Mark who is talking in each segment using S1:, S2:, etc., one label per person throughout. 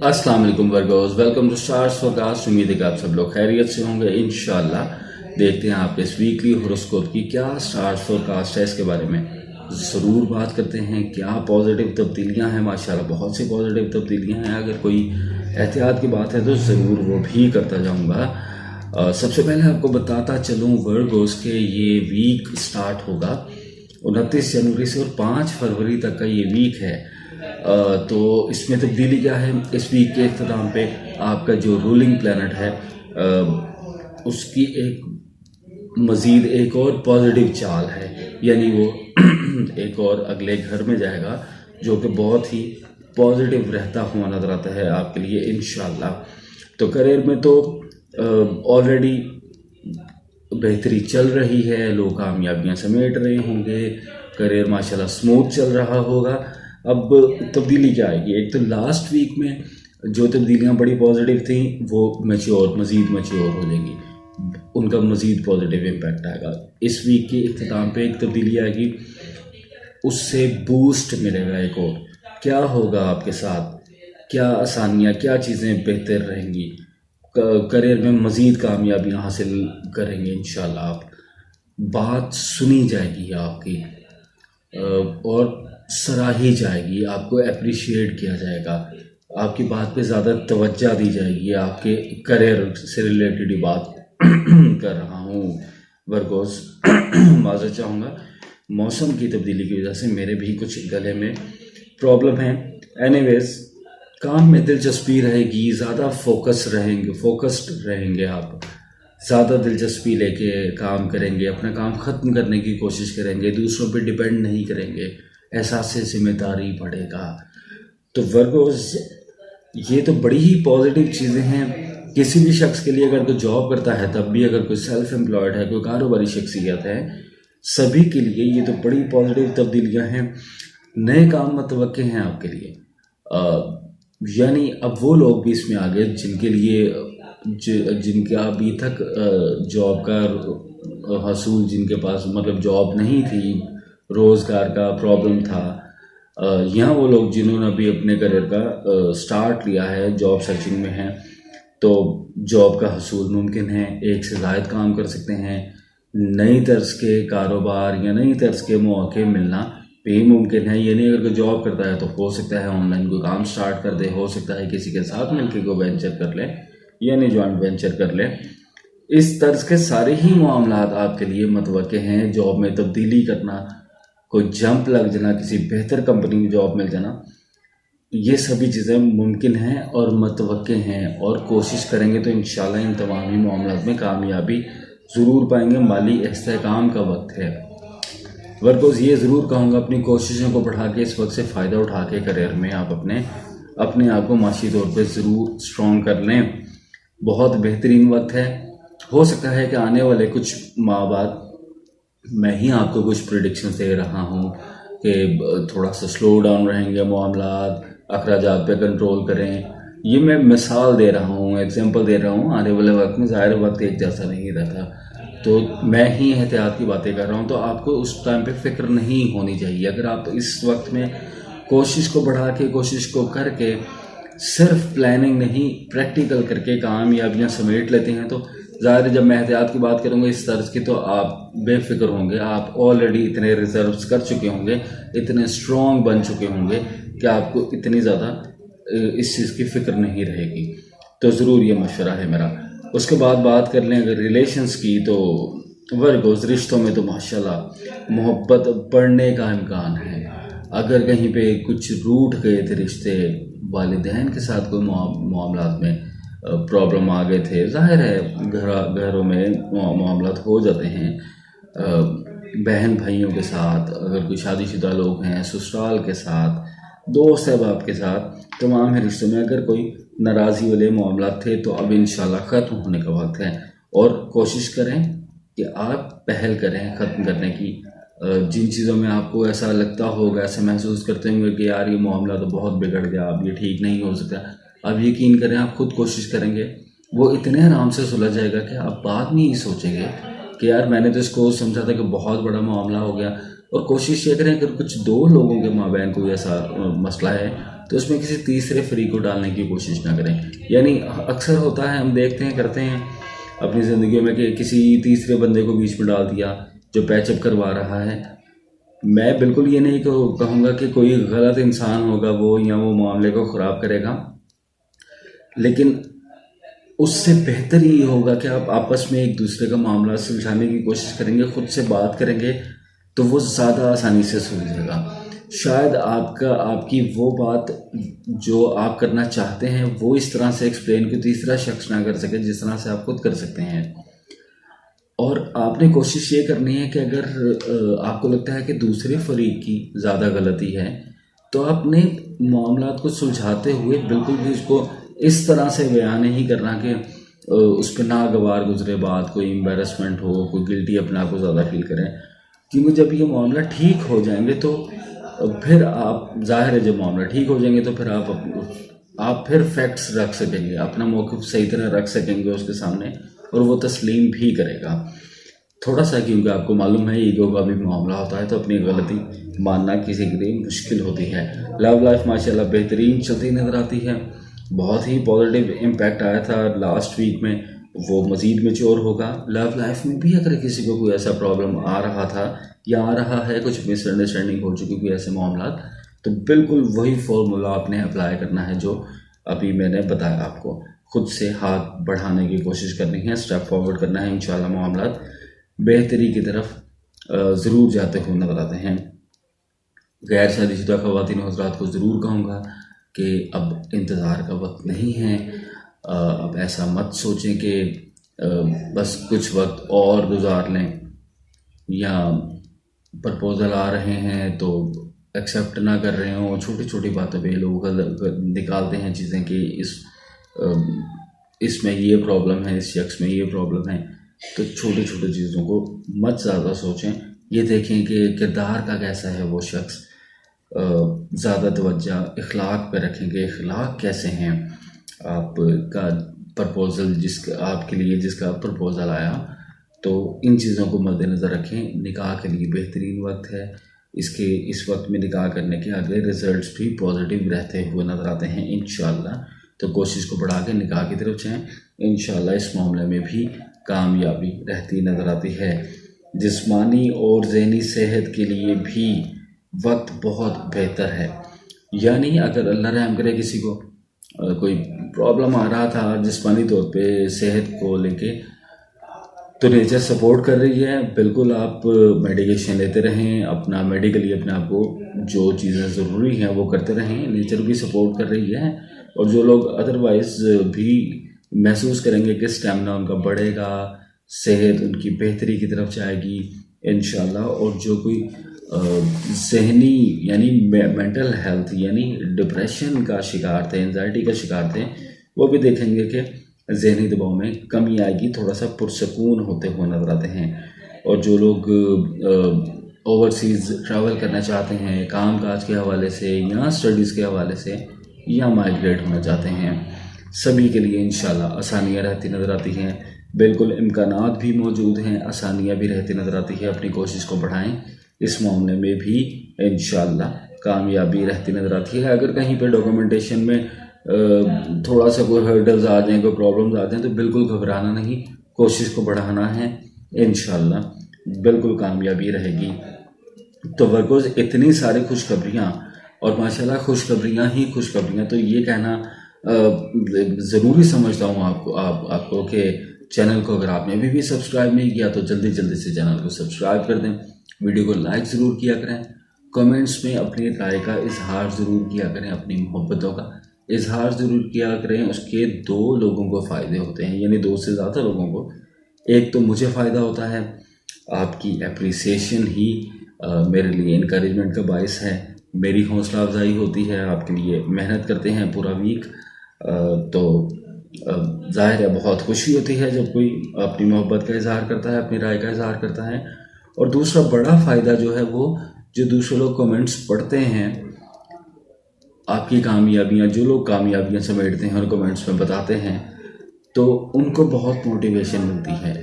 S1: अस्सलाम वालेकुम Virgos, welcome to stars forecast. उम्मीद है कि आप सब लोग खैरियत से होंगे इंशाल्लाह। देखते हैं आपके इस वीकली होरोस्कोप की क्या स्टार्स फोरकास्ट है, इसके बारे में ज़रूर बात करते हैं। क्या पॉजिटिव तब्दीलियां हैं, माशाल्लाह बहुत सी पॉजिटिव तब्दीलियां हैं। अगर कोई एहतियात की बात है तो ज़रूर वो भी करता जाऊँगा। सबसे पहले आपको बताता चलूँ वर्गोस के ये वीक स्टार्ट होगा 29 जनवरी से और 5 फरवरी तक का ये वीक है। तो इसमें तब्दीली क्या है, इस वीक के अख्ताम पे आपका जो रूलिंग प्लैनेट है उसकी मज़ीद एक और पॉजिटिव चाल है, यानी वो एक और अगले घर में जाएगा जो कि बहुत ही पॉजिटिव रहता हुआ नजर आता है आपके लिए इंशाल्लाह। तो करियर में तो ऑलरेडी बेहतरी चल रही है, लोग कामयाबियां समेट रहे होंगे, करियर माशाल्लाह स्मूथ चल रहा होगा। अब तब्दीली क्या आएगी, एक तो लास्ट वीक में जो तब्दीलियां बड़ी पॉजिटिव थी वो मज़ीद मैच्योर हो जाएंगी, उनका मज़ीद पॉजिटिव इम्पैक्ट आएगा। इस वीक के इख्तिताम पे एक तब्दीली आएगी, उससे बूस्ट मिलेगा एक और। क्या होगा आपके साथ, क्या आसानियाँ, क्या चीज़ें बेहतर रहेंगी, करियर में मज़ीद कामयाबियाँ हासिल करेंगे इंशाल्लाह आप। बात सुनी जाएगी आपकी और सराही जाएगी, आपको अप्रिशिएट किया जाएगा, आपकी बात पे ज़्यादा तवज्जो दी जाएगी। आपके करियर से रिलेटेड ही बात कर रहा हूँ वर्गोस। माज़रत चाहूँगा, मौसम की तब्दीली की वजह से मेरे भी कुछ गले में प्रॉब्लम है। एनीवेज, काम में दिलचस्पी रहेगी, ज़्यादा फोकस्ड रहेंगे आप, ज़्यादा दिलचस्पी लेके काम करेंगे, अपना काम ख़त्म करने की कोशिश करेंगे, दूसरों पे डिपेंड नहीं करेंगे, एहसास जिम्मेदारी बढ़ेगा। तो वर्गोस, ये तो बड़ी ही पॉजिटिव चीज़ें हैं। किसी भी शख्स के लिए अगर कोई जॉब करता है, तब भी अगर कोई सेल्फ एम्प्लॉयड है, कोई कारोबारी शख्सियत है, सभी के लिए ये तो बड़ी पॉजिटिव तब्दीलियां हैं। नए काम मतवक्के हैं आपके लिए, यानी अब वो लोग भी इसमें आ गए जिनके लिए जिनका अभी तक जॉब का हसूल, जिनके पास मतलब जॉब नहीं थी, रोज़गार का प्रॉब्लम था, यहाँ वो लोग जिन्होंने अभी अपने करियर का स्टार्ट लिया है, जॉब सर्चिंग में हैं, तो जॉब का हसूल मुमकिन है, एक से ज़ायद काम कर सकते हैं, नई तर्ज के कारोबार या नई तर्ज के मौके मिलना भी मुमकिन है। यानी अगर कोई जॉब करता है तो हो सकता है ऑनलाइन कोई काम स्टार्ट कर दे, हो सकता है किसी के साथ मिलकर कोई वेंचर कर ले, यानी जॉइंट वेंचर कर ले। इस तर्ज के सारे ही मामलात आपके लिए मतवक्के हैं। जॉब में तब्दीली करना, कोई जंप लग जाना, किसी बेहतर कंपनी में जॉब मिल जाना, ये सभी चीज़ें मुमकिन हैं और मतवक्के हैं, और कोशिश करेंगे तो इंशाल्लाह इन तमामी मामलात में कामयाबी ज़रूर पाएंगे। माली इस्तेहकाम का वक्त है वर्गोस, ये ज़रूर कहूँगा अपनी कोशिशों को बढ़ा के इस वक्त से फ़ायदा उठा के करियर में आप अपने आप को माशी तौर पे ज़रूर स्ट्रॉन्ग कर लें। बहुत बेहतरीन वक्त है। हो सकता है कि आने वाले कुछ माह बाद मैं ही आपको कुछ प्रिडिक्शन दे रहा हूँ कि थोड़ा सा स्लो डाउन रहेंगे मामलात, अखराजात पे कंट्रोल करें। ये मैं मिसाल दे रहा हूँ, एग्जांपल दे रहा हूँ। आने वाले वक्त में ज़ाहिर वक्त एक जैसा नहीं रहता, तो मैं ही एहतियात की बातें कर रहा हूँ, तो आपको उस टाइम पे फिक्र नहीं होनी चाहिए। अगर आप इस वक्त में कोशिश को बढ़ा के, कोशिश को करके, सिर्फ प्लानिंग नहीं प्रैक्टिकल करके कामयाबियाँ समेट लेते हैं, तो ज़ाहिर जब मैं एहतियात की बात करूँगा इस तर्ज की, तो आप बेफिक्र होंगे। आप ऑलरेडी इतने रिजर्व्स कर चुके होंगे, इतने स्ट्रॉन्ग बन चुके होंगे कि आपको इतनी ज़्यादा इस चीज़ की फ़िक्र नहीं रहेगी। तो ज़रूर ये मशवरा है मेरा। उसके बाद बात कर लें अगर रिलेशंस की, तो वर्गोस, रिश्तों में तो माशाल्लाह मोहब्बत बढ़ने का इम्कान है। अगर कहीं पे कुछ रूठ गए थे रिश्ते, वालिदैन के साथ कोई मामलात में प्रॉब्लम आ गए थे, जाहिर है घरों में मामलात हो जाते हैं। बहन भाइयों के साथ, अगर कोई शादीशुदा लोग हैं, ससुराल के साथ, दोस्त अहबाब के साथ, तमाम रिश्तों में अगर कोई नाराज़ी वाले मामलात थे, तो अब इंशाल्लाह ख़त्म होने का वक्त है। और कोशिश करें कि आप पहल करें ख़त्म करने की। जिन चीज़ों में आपको ऐसा लगता होगा, ऐसा महसूस करते होंगे कि यार ये मामला तो बहुत बिगड़ गया, अब ये ठीक नहीं हो सकता, अब यकीन करें आप खुद कोशिश करेंगे, वो इतने आराम से सुलझ जाएगा कि आप बाद में ही सोचेंगे कि यार मैंने तो इसको समझा था कि बहुत बड़ा मामला हो गया। और कोशिश ये करें, अगर कुछ दो लोगों के माबैन कोई ऐसा मसला है तो उसमें किसी तीसरे फ्री को डालने की कोशिश ना करें। यानी अक्सर होता है, हम देखते हैं, करते हैं अपनी ज़िंदगी में कि किसी तीसरे बंदे को बीच में डाल दिया जो पैचअप करवा रहा है। मैं बिल्कुल ये नहीं कहूँगा कि कोई गलत इंसान होगा वो, या वो मामले को ख़राब करेगा, लेकिन उससे बेहतर ये होगा कि आप आपस में एक दूसरे का मामला सुलझाने की कोशिश करेंगे, खुद से बात करेंगे, तो वो ज़्यादा आसानी से सुलझेगा। शायद आपकी वो बात जो आप करना चाहते हैं वो इस तरह से एक्सप्लेन कि तीसरा शख्स ना कर सके जिस तरह से आप खुद कर सकते हैं। और आपने कोशिश ये करनी है कि अगर आपको लगता है कि दूसरे फरीक की ज़्यादा गलती है, तो आपने मामलात को सुलझाते हुए बिल्कुल भी उसको इस तरह से बयान नहीं करना कि उस पर नागवार गुजरे बात, कोई एम्बेरसमेंट हो, कोई गिल्टी अपने आप को ज़्यादा फील करें। क्योंकि जब ये मामला ठीक हो जाएंगे तो फिर आप, जाहिर है जब मामला ठीक हो जाएंगे तो फिर आप फिर फैक्ट्स रख सकेंगे, अपना मौक़िफ़ सही तरह रख सकेंगे उसके सामने, और वो तस्लीम भी करेगा। थोड़ा सा, क्योंकि आपको मालूम है ईगो का भी मामला होता है, तो अपनी गलती मानना किसी के लिए मुश्किल होती है। लव लाइफ माशाल्लाह बेहतरीन चलती नज़र आती है, बहुत ही पॉजिटिव इम्पैक्ट आया था लास्ट वीक में, वो मज़ीद मैच्योर होगा। लव लाइफ में भी अगर किसी को कोई ऐसा प्रॉब्लम आ रहा था या आ रहा है, कुछ मिसअंडरस्टैंडिंग हो चुकी, कोई ऐसे मामला, तो बिल्कुल वही फॉर्मूला आपने अप्लाई करना है जो अभी मैंने बताया आपको। खुद से हाथ बढ़ाने की कोशिश करनी है, स्टेप फॉरवर्ड करना है, इंशाल्लाह मामला बेहतरी की तरफ ज़रूर जाते हुए नजर आते हैं। गैर शादीशुदा ख़वातीन हज़रात को ज़रूर कहूँगा कि अब इंतज़ार का वक्त नहीं है। अब ऐसा मत सोचें कि बस कुछ वक्त और गुजार लें, या प्रपोज़ल आ रहे हैं तो एक्सेप्ट ना कर रहे हों। छोटी छोटी बातों पे लोग निकालते हैं चीज़ें कि इसमें ये प्रॉब्लम है, इस शख्स में ये प्रॉब्लम है। तो छोटी छोटी चीज़ों को मत ज़्यादा सोचें, ये देखें कि किरदार का कैसा है वो शख्स। ज़्यादा तवज्जो इखलाक पे रखें कि इखलाक कैसे हैं। आपका प्रपोज़ल आपके लिए जिसका प्रपोज़ल आया, तो इन चीज़ों को मद्देनज़र रखें। निकाह के लिए बेहतरीन वक्त है, इस वक्त में निकाह करने के आगे रिज़ल्ट्स भी पॉजिटिव रहते हुए नज़र आते हैं इंशाअल्लाह। तो कोशिश को बढ़ा के निकाह की तरफ जाएँ, इंशाअल्लाह इस मामले में भी कामयाबी रहती नज़र आती है। जिस्मानी और ज़हनी सेहत के लिए भी वक्त बहुत बेहतर है। यानी अगर अल्लाह रहम करे किसी को कोई प्रॉब्लम आ रहा था जिस्मानी तौर पे सेहत को लेके, तो नेचर सपोर्ट कर रही है। बिल्कुल आप मेडिकेशन लेते रहें, अपना मेडिकली अपने आप को जो चीज़ें ज़रूरी हैं वो करते रहें, नेचर भी सपोर्ट कर रही है। और जो लोग अदरवाइज़ भी महसूस करेंगे कि स्टेमिना उनका बढ़ेगा, सेहत उनकी बेहतरी की तरफ जाएगी इंशाल्लाह। और जो कोई ज़हनी यानी मेंटल हेल्थ यानी डिप्रेशन का शिकार थे, एंजाइटी का शिकार थे, वो भी देखेंगे कि ज़हनी दबाव में कमी आएगी, थोड़ा सा पुरसकून होते हुए नजर आते हैं। और जो लोग ओवरसीज़ ट्रैवल करना चाहते हैं काम काज के हवाले से या स्टडीज़ के हवाले से, या माइग्रेट होना चाहते हैं, सभी के लिए इंशाल्लाह आसानियाँ रहती नज़र आती हैं। बिल्कुल इम्कानात भी मौजूद हैं, आसानियाँ भी रहती नज़र आती है। अपनी कोशिश को बढ़ाएं, इस मामले में भी इंशाल्लाह कामयाबी रहती नज़र आती है। अगर कहीं पे डॉक्यूमेंटेशन में थोड़ा सा कोई हर्डल्स आ जाएँ, कोई प्रॉब्लम्स आ जाएँ, तो बिल्कुल घबराना नहीं, कोशिश को बढ़ाना है, इंशाल्लाह बिल्कुल कामयाबी रहेगी। तो वर्कोज़ इतनी सारी खुशखबरियाँ, और माशाल्लाह खुशखबरियाँ ही खुशखबरियाँ, तो ये कहना ज़रूरी समझता हूँ आपको कि चैनल को अगर आपने अभी भी सब्सक्राइब नहीं किया तो जल्दी से चैनल को सब्सक्राइब कर दें, वीडियो को लाइक ज़रूर किया करें, कमेंट्स में अपनी राय का इजहार ज़रूर किया करें, अपनी मोहब्बतों का इजहार ज़रूर किया करें। उसके 2 लोगों को फ़ायदे होते हैं, यानी 2 से ज़्यादा लोगों को। एक तो मुझे फ़ायदा होता है, आपकी अप्रिसिएशन ही मेरे लिए इनकरेजमेंट का बायस है, मेरी हौसला अफजाई होती है। आपके लिए मेहनत करते हैं पूरा वीक, तो ज़ाहिर है बहुत खुशी होती है जब कोई अपनी मोहब्बत का इजहार करता है, अपनी राय का इजहार करता है। और दूसरा बड़ा फ़ायदा जो है वो, जो दूसरे लोग कमेंट्स पढ़ते हैं, आपकी कामयाबियाँ, जो लोग कामयाबियाँ समेटते हैं और कमेंट्स में बताते हैं, तो उनको बहुत मोटिवेशन मिलती है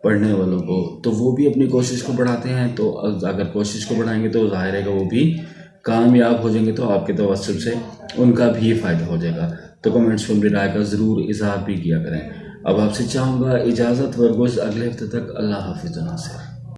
S1: पढ़ने वालों को, तो वो भी अपनी कोशिश को बढ़ाते हैं। तो अगर कोशिश को बढ़ाएंगे तो ज़ाहिर है कि वो भी कामयाब हो जाएंगे तो आपके तवस्सुल से उनका भी फ़ायदा हो जाएगा। तो कमेंट्स में अपनी राय का ज़रूर इज़हार भी किया करें। अब आपसे चाहूँगा इजाज़त, वरगुज़ अगले हफ्ते तक। अल्लाह हाफ़िज़।